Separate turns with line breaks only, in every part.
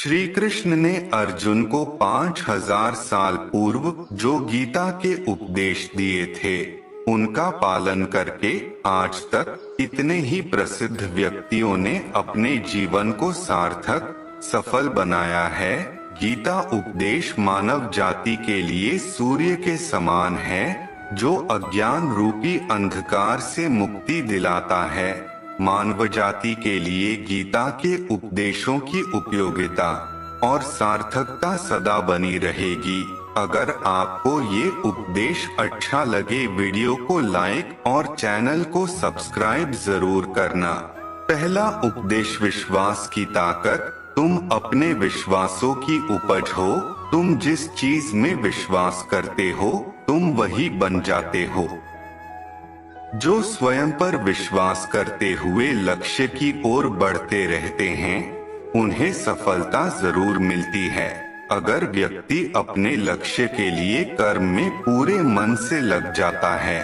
श्री कृष्ण ने अर्जुन को 5000 साल पूर्व जो गीता के उपदेश दिए थे, उनका पालन करके आज तक इतने ही प्रसिद्ध व्यक्तियों ने अपने जीवन को सार्थक, सफल बनाया है। गीता उपदेश मानव जाति के लिए सूर्य के समान है, जो अज्ञान रूपी अंधकार से मुक्ति दिलाता है। मानव जाति के लिए गीता के उपदेशों की उपयोगिता और सार्थकता सदा बनी रहेगी। अगर आपको ये उपदेश अच्छा लगे, वीडियो को लाइक और चैनल को सब्सक्राइब जरूर करना। पहला उपदेश, विश्वास की ताकत। तुम अपने विश्वासों की उपज हो। तुम जिस चीज में विश्वास करते हो, तुम वही बन जाते हो। जो स्वयं पर विश्वास करते हुए लक्ष्य की ओर बढ़ते रहते हैं, उन्हें सफलता जरूर मिलती है। अगर व्यक्ति अपने लक्ष्य के लिए कर्म में पूरे मन से लग जाता है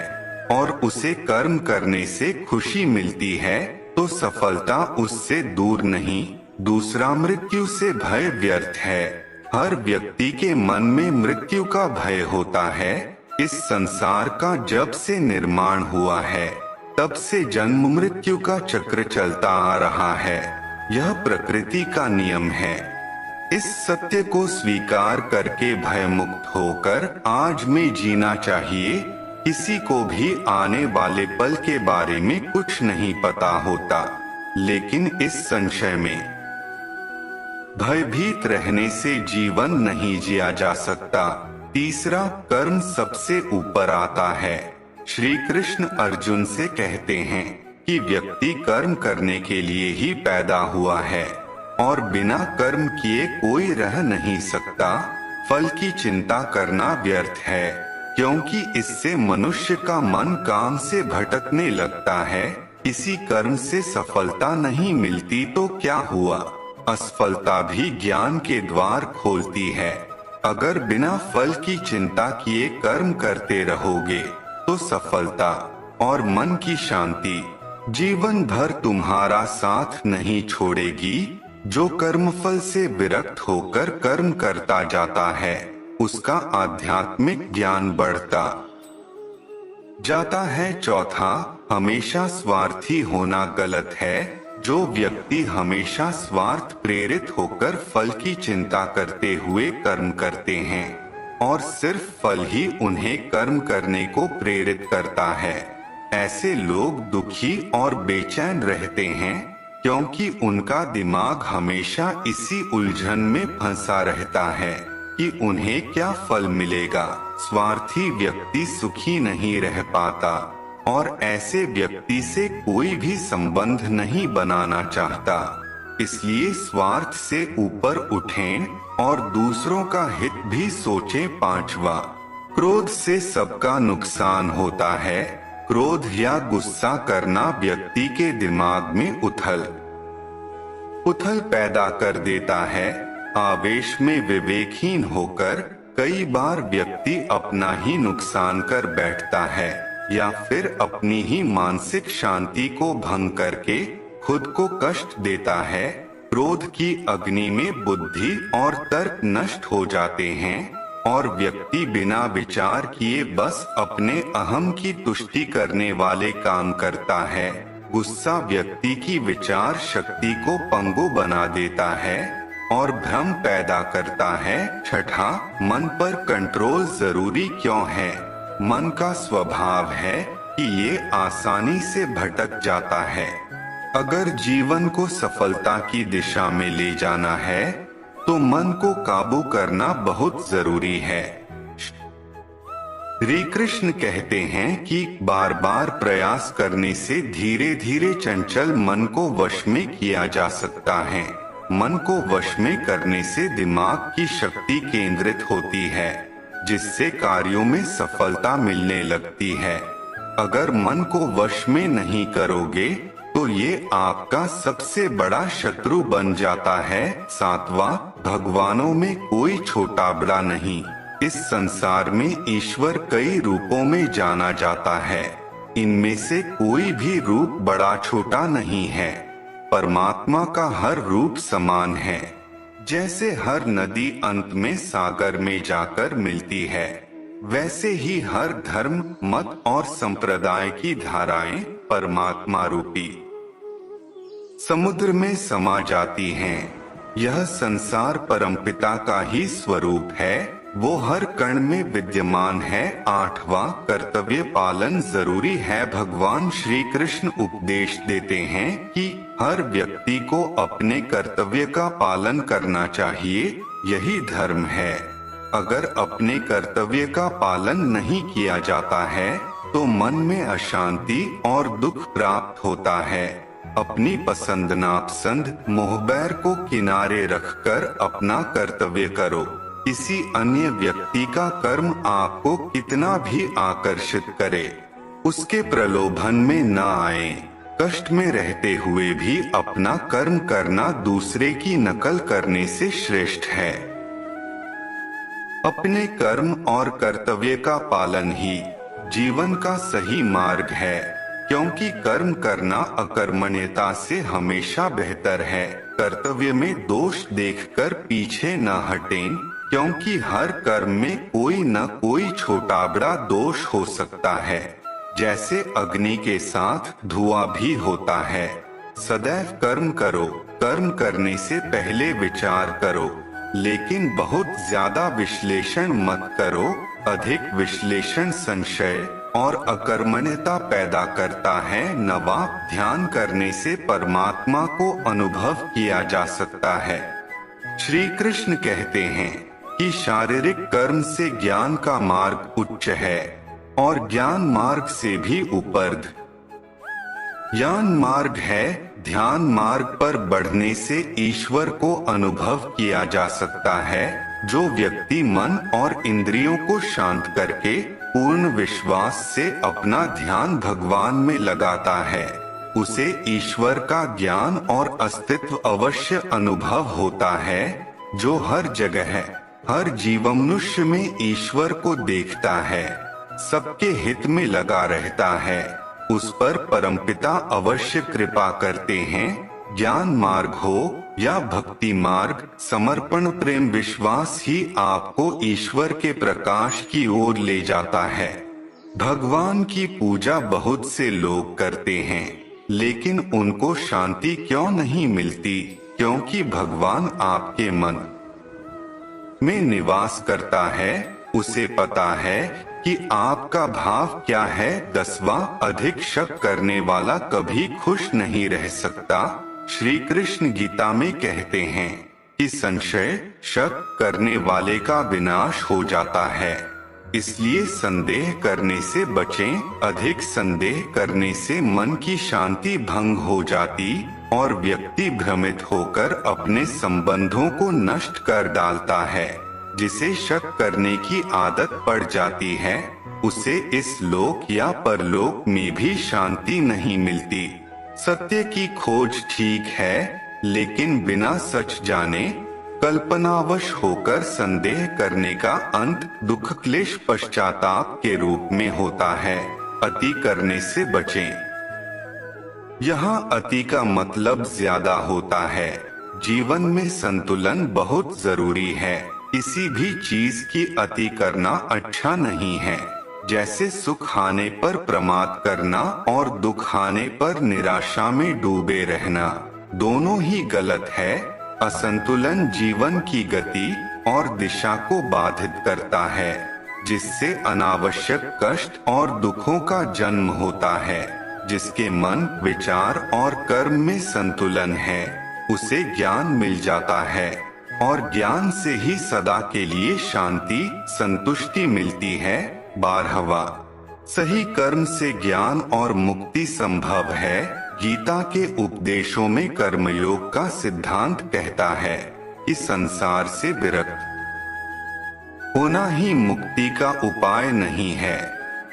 और उसे कर्म करने से खुशी मिलती है, तो सफलता उससे दूर नहीं। दूसरा, मृत्यु से भय व्यर्थ है। हर व्यक्ति के मन में मृत्यु का भय होता है। इस संसार का जब से निर्माण हुआ है, तब से जन्म मृत्यु का चक्र चलता आ रहा है। यह प्रकृति का नियम है। इस सत्य को स्वीकार करके भय मुक्त होकर आज में जीना चाहिए। किसी को भी आने वाले पल के बारे में कुछ नहीं पता होता, लेकिन इस संशय में भयभीत रहने से जीवन नहीं जिया जा सकता। तीसरा, कर्म सबसे ऊपर आता है। श्री कृष्ण अर्जुन से कहते हैं कि व्यक्ति कर्म करने के लिए ही पैदा हुआ है और बिना कर्म किए कोई रह नहीं सकता। फल की चिंता करना व्यर्थ है, क्योंकि इससे मनुष्य का मन काम से भटकने लगता है। इसी कर्म से सफलता नहीं मिलती तो क्या हुआ? असफलता भी ज्ञान के द्वार खोलती है। अगर बिना फल की चिंता किए कर्म करते रहोगे, तो सफलता और मन की शांति जीवन भर तुम्हारा साथ नहीं छोड़ेगी। जो कर्मफल से विरक्त होकर कर्म करता जाता है, उसका आध्यात्मिक ज्ञान बढ़ता जाता है। चौथा, हमेशा स्वार्थी होना गलत है। जो व्यक्ति हमेशा स्वार्थ प्रेरित होकर फल की चिंता करते हुए कर्म करते हैं और सिर्फ फल ही उन्हें कर्म करने को प्रेरित करता है, ऐसे लोग दुखी और बेचैन रहते हैं, क्योंकि उनका दिमाग हमेशा इसी उलझन में फंसा रहता है कि उन्हें क्या फल मिलेगा। स्वार्थी व्यक्ति सुखी नहीं रह पाता और ऐसे व्यक्ति से कोई भी संबंध नहीं बनाना चाहता। इसलिए स्वार्थ से ऊपर उठें और दूसरों का हित भी सोचें। पांचवा, क्रोध से सबका नुकसान होता है। क्रोध या गुस्सा करना व्यक्ति के दिमाग में उथल पुथल पैदा कर देता है। आवेश में विवेकहीन होकर कई बार व्यक्ति अपना ही नुकसान कर बैठता है या फिर अपनी ही मानसिक शांति को भंग करके खुद को कष्ट देता है। क्रोध की अग्नि में बुद्धि और तर्क नष्ट हो जाते हैं और व्यक्ति बिना विचार किए बस अपने अहम की तुष्टि करने वाले काम करता है। गुस्सा व्यक्ति की विचार शक्ति को पंगु बना देता है और भ्रम पैदा करता है। छठा, मन पर कंट्रोल जरूरी क्यों है? मन का स्वभाव है कि ये आसानी से भटक जाता है। अगर जीवन को सफलता की दिशा में ले जाना है, तो मन को काबू करना बहुत जरूरी है। श्री कृष्ण कहते हैं कि बार बार प्रयास करने से धीरे धीरे चंचल मन को वश में किया जा सकता है। मन को वश में करने से दिमाग की शक्ति केंद्रित होती है, जिससे कार्यों में सफलता मिलने लगती है। अगर मन को वश में नहीं करोगे, तो ये आपका सबसे बड़ा शत्रु बन जाता है। सातवां, भगवानों में कोई छोटा बड़ा नहीं। इस संसार में ईश्वर कई रूपों में जाना जाता है। इनमें से कोई भी रूप बड़ा छोटा नहीं है। परमात्मा का हर रूप समान है। जैसे हर नदी अंत में सागर में जाकर मिलती है, वैसे ही हर धर्म, मत और संप्रदाय की धाराएं परमात्मा रूपी समुद्र में समा जाती हैं। यह संसार परमपिता का ही स्वरूप है, वो हर कण में विद्यमान है। 8वां कर्तव्य पालन जरूरी है। भगवान श्री कृष्ण उपदेश देते हैं कि हर व्यक्ति को अपने कर्तव्य का पालन करना चाहिए, यही धर्म है। अगर अपने कर्तव्य का पालन नहीं किया जाता है तो मन में अशांति और दुख प्राप्त होता है। अपनी पसंद नापसंद मोहबैर को किनारे रखकर अपना कर्तव्य करो। किसी अन्य व्यक्ति का कर्म आपको कितना भी आकर्षित करे, उसके प्रलोभन में न आए। कष्ट में रहते हुए भी अपना कर्म करना दूसरे की नकल करने से श्रेष्ठ है। अपने कर्म और कर्तव्य का पालन ही जीवन का सही मार्ग है, क्योंकि कर्म करना अकर्मण्यता से हमेशा बेहतर है। कर्तव्य में दोष देखकर पीछे न हटें, क्योंकि हर कर्म में कोई न कोई छोटा बड़ा दोष हो सकता है। जैसे अग्नि के साथ धुआं भी होता है। सदैव कर्म करो, कर्म करने से पहले विचार करो, लेकिन बहुत ज्यादा विश्लेषण मत करो। अधिक विश्लेषण संशय और अकर्मण्यता पैदा करता है। 9वां ध्यान करने से परमात्मा को अनुभव किया जा सकता है। श्री कृष्ण कहते हैं कि शारीरिक कर्म से ज्ञान का मार्ग उच्च है और ज्ञान मार्ग से भी ऊपर ज्ञान मार्ग है। ध्यान मार्ग पर बढ़ने से ईश्वर को अनुभव किया जा सकता है। जो व्यक्ति मन और इंद्रियों को शांत करके पूर्ण विश्वास से अपना ध्यान भगवान में लगाता है, उसे ईश्वर का ज्ञान और अस्तित्व अवश्य अनुभव होता है। जो हर जगह है, हर जीव मनुष्य में ईश्वर को देखता है, सबके हित में लगा रहता है, उस पर परमपिता अवश्य कृपा करते हैं। ज्ञान मार्ग हो या भक्ति मार्ग, समर्पण प्रेम विश्वास ही आपको ईश्वर के प्रकाश की ओर ले जाता है। भगवान की पूजा बहुत से लोग करते हैं, लेकिन उनको शांति क्यों नहीं मिलती? क्योंकि भगवान आपके मन में निवास करता है, उसे पता है कि आपका भाव क्या है। 10वां अधिक शक करने वाला कभी खुश नहीं रह सकता। श्री कृष्ण गीता में कहते हैं कि संशय शक करने वाले का विनाश हो जाता है, इसलिए संदेह करने से बचें। अधिक संदेह करने से मन की शांति भंग हो जाती और व्यक्ति भ्रमित होकर अपने संबंधों को नष्ट कर डालता है। जिसे शक करने की आदत पड़ जाती है, उसे इस लोक या परलोक में भी शांति नहीं मिलती। सत्य की खोज ठीक है, लेकिन बिना सच जाने कल्पनावश होकर संदेह करने का अंत दुख क्लेश पश्चाताप के रूप में होता है। अति करने से बचें। यहाँ अति का मतलब ज्यादा होता है। जीवन में संतुलन बहुत जरूरी है। किसी भी चीज की अति करना अच्छा नहीं है। जैसे सुख आने पर प्रमाद करना और दुख आने पर निराशा में डूबे रहना, दोनों ही गलत है। असंतुलन जीवन की गति और दिशा को बाधित करता है, जिससे अनावश्यक कष्ट और दुखों का जन्म होता है। जिसके मन, विचार और कर्म में संतुलन है, उसे ज्ञान मिल जाता है और ज्ञान से ही सदा के लिए शांति, संतुष्टि मिलती है। 12वां सही कर्म से ज्ञान और मुक्ति संभव है। गीता के उपदेशों में कर्मयोग का सिद्धांत कहता है कि संसार से विरक्त होना ही मुक्ति का उपाय नहीं है।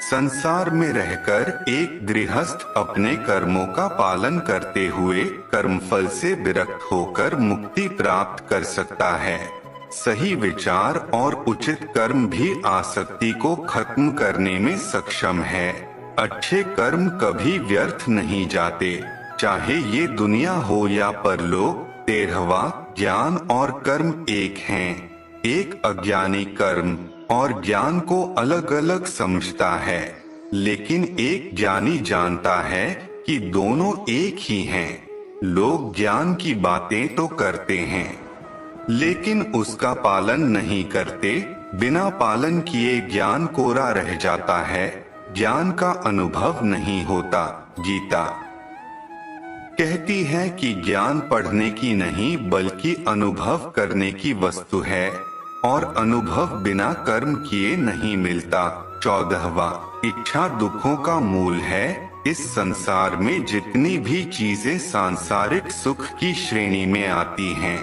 संसार में रहकर एक गृहस्थ अपने कर्मों का पालन करते हुए कर्मफल से विरक्त होकर मुक्ति प्राप्त कर सकता है। सही विचार और उचित कर्म भी आसक्ति को खत्म करने में सक्षम है। अच्छे कर्म कभी व्यर्थ नहीं जाते, चाहे ये दुनिया हो या परलोक। 13वां ज्ञान और कर्म एक हैं। एक अज्ञानी कर्म और ज्ञान को अलग अलग समझता है, लेकिन एक ज्ञानी जानता है कि दोनों एक ही हैं। लोग ज्ञान की बातें तो करते हैं, लेकिन उसका पालन नहीं करते। बिना पालन किए ज्ञान कोरा रह जाता है, ज्ञान का अनुभव नहीं होता। गीता कहती है कि ज्ञान पढ़ने की नहीं बल्कि अनुभव करने की वस्तु है, और अनुभव बिना कर्म किए नहीं मिलता। 14वां, इच्छा दुखों का मूल है। इस संसार में जितनी भी चीजें सांसारिक सुख की श्रेणी में आती हैं,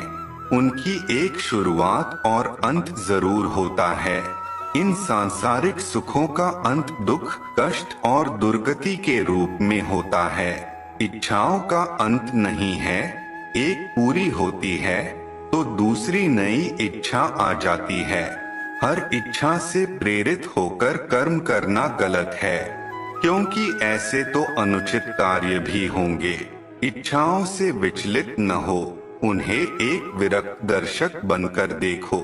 उनकी एक शुरुआत और अंत जरूर होता है। इन सांसारिक सुखों का अंत दुख, कष्ट और दुर्गति के रूप में होता है। इच्छाओं का अंत नहीं है। एक पूरी होती है तो दूसरी नई इच्छा आ जाती है। हर इच्छा से प्रेरित होकर कर्म करना गलत है, क्योंकि ऐसे तो अनुचित कार्य भी होंगे। इच्छाओं से विचलित न हो, उन्हें एक विरक्त दर्शक बनकर देखो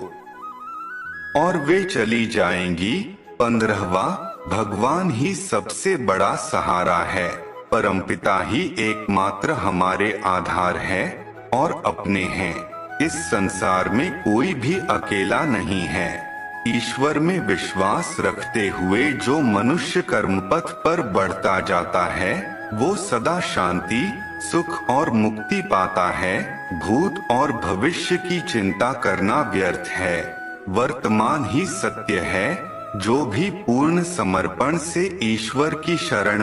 और वे चली जाएंगी। 15वां, भगवान ही सबसे बड़ा सहारा है। परमपिता ही एकमात्र हमारे आधार है और अपने हैं। इस संसार में कोई भी अकेला नहीं है। ईश्वर में विश्वास रखते हुए जो मनुष्य कर्मपथ पर बढ़ता जाता है, वो सदा शांति, सुख और मुक्ति पाता है। भूत और भविष्य की चिंता करना व्यर्थ है। वर्तमान ही सत्य है। जो भी पूर्ण समर्पण से ईश्वर की शरण